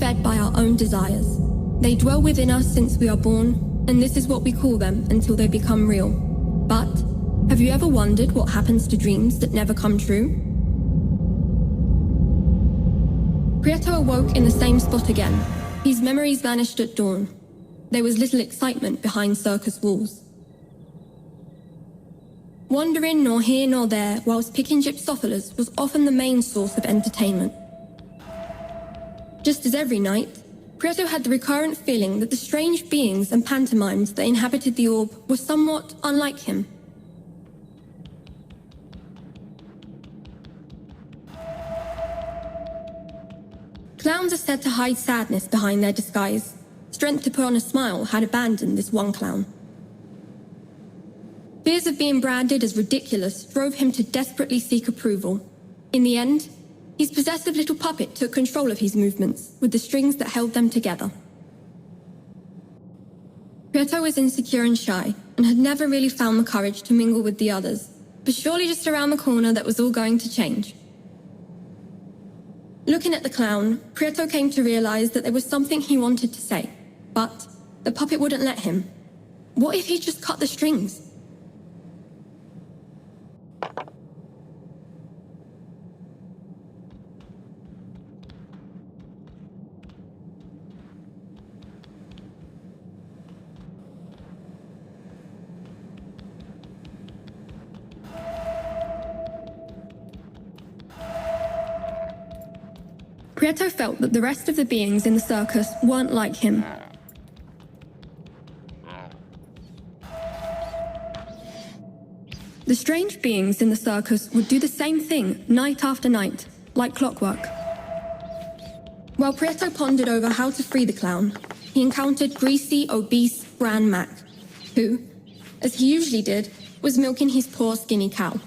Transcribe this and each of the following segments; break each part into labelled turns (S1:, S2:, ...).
S1: fed by our own desires. They dwell within us since we are born, and this is what we call them until they become real. But have you ever wondered what happens to dreams that never come true? Prieto awoke in the same spot again. His memories vanished at dawn. There was little excitement behind circus walls. Wandering nor here nor there whilst picking gypsophilas was often the main source of entertainment. Just as every night, Prieto had the recurrent feeling that the strange beings and pantomimes that inhabited the orb were somewhat unlike him. Clowns are said to hide sadness behind their disguise. Strength to put on a smile had abandoned this one clown. Fears of being branded as ridiculous drove him to desperately seek approval. In the end, his possessive little puppet took control of his movements, with the strings that held them together. Prieto was insecure and shy, and had never really found the courage to mingle with the others, but surely just around the corner that was all going to change. Looking at the clown, Prieto came to realize that there was something he wanted to say, but the puppet wouldn't let him. What if he just cut the strings? Prieto felt that the rest of the beings in the circus weren't like him. The strange beings in the circus would do the same thing night after night, like clockwork. While Prieto pondered over how to free the clown, he encountered greasy, obese Grand Mac, who, as he usually did, was milking his poor skinny cow.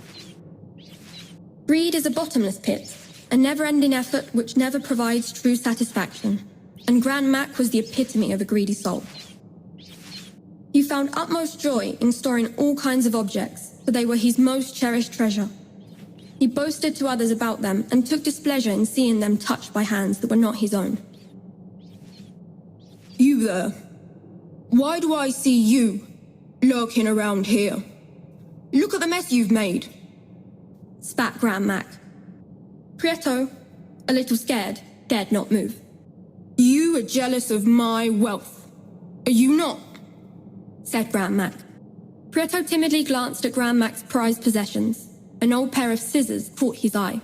S1: Greed is a bottomless pit, a never-ending effort which never provides true satisfaction, and Grand Mac was the epitome of a greedy soul. He found utmost joy in storing all kinds of objects, for they were his most cherished treasure. He boasted to others about them and took displeasure in seeing them touched by hands that were not his own.
S2: You there? Why do I see you lurking around here? Look at the mess you've made,
S1: spat Grand Mac. Prieto, a little scared, dared not move.
S2: You are jealous of my wealth, are you not?
S1: Said Grand Mac. Prieto timidly glanced at Grand Mac's prized possessions. An old pair of scissors caught his eye.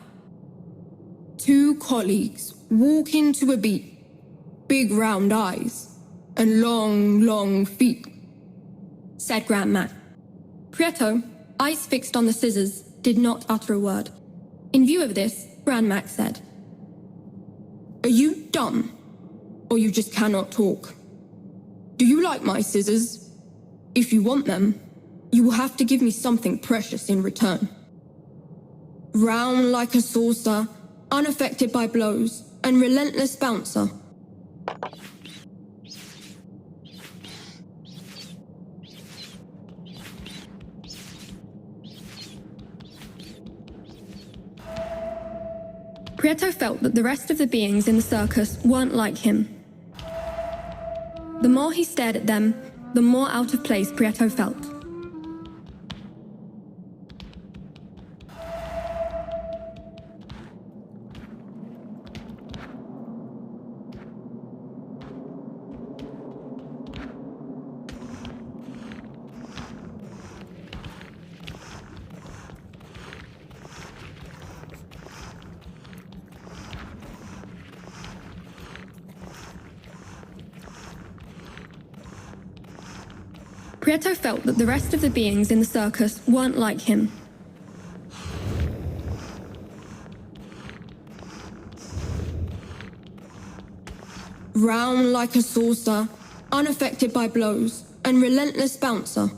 S2: Two colleagues walking to a beat, big round eyes, and long, long feet,
S1: said Grand Mac. Prieto, eyes fixed on the scissors, did not utter a word. In view of this, Grand Mac said,
S2: "Are you dumb, or you just cannot talk? Do you like my scissors? If you want them, you will have to give me something precious in return. Round like a saucer, unaffected by blows, and relentless bouncer."
S1: Prieto felt that the rest of the beings in the circus weren't like him. The more he stared at them, the more out of place Prieto felt. Prieto felt that the rest of the beings in the circus weren't like him.
S2: Round like a saucer, unaffected by blows, and relentless bouncer.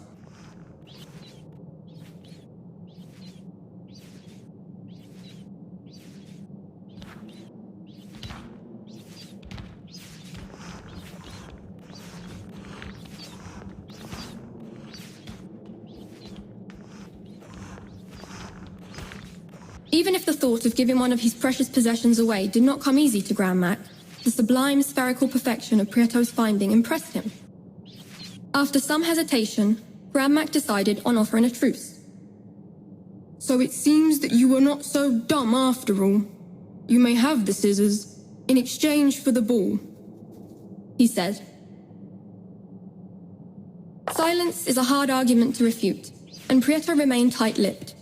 S1: Even if the thought of giving one of his precious possessions away did not come easy to Grand Mac, The sublime spherical perfection of Prieto's finding impressed him. After some hesitation, Grandmac decided on offering a truce.
S2: So it seems that you were not so dumb after all. You may have the scissors in exchange for the ball,
S1: he said. Silence is a hard argument to refute, and Prieto remained tight-lipped.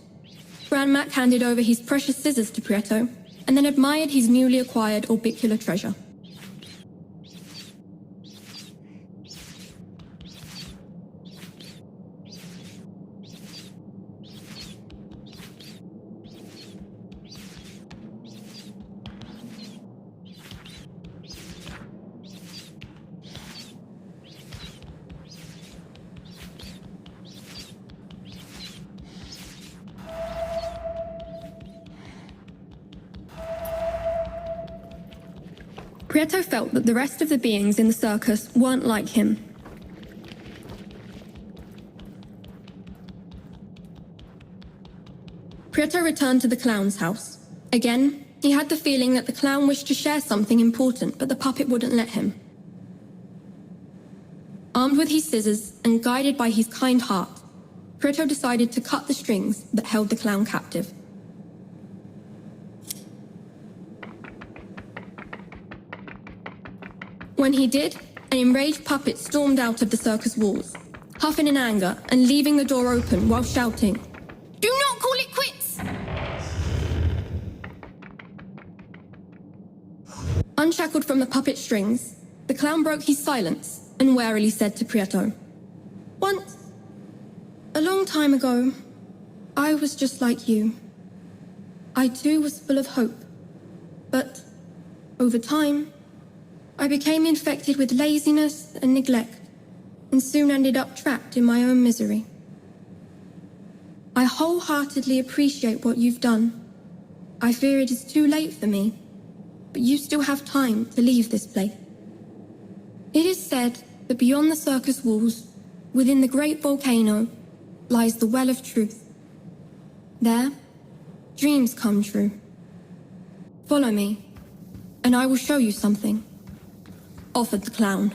S1: Grandmac handed over his precious scissors to Prieto, and then admired his newly acquired orbicular treasure. Prieto felt that the rest of the beings in the circus weren't like him. Prieto returned to the clown's house. Again, he had the feeling that the clown wished to share something important, but the puppet wouldn't let him. Armed with his scissors and guided by his kind heart, Prieto decided to cut the strings that held the clown captive. When he did, an enraged puppet stormed out of the circus walls, huffing in anger and leaving the door open while shouting, "Do not call it quits!" Unshackled from the puppet strings, the clown broke his silence and warily said to Prieto, "Once, a long time ago, I was just like you. I too was full of hope, but over time, I became infected with laziness and neglect, and soon ended up trapped in my own misery. I wholeheartedly appreciate what you've done. I fear it is too late for me, but you still have time to leave this place. It is said that beyond the circus walls, within the great volcano, lies the well of truth. There, dreams come true. Follow me, and I will show you something," offered the clown.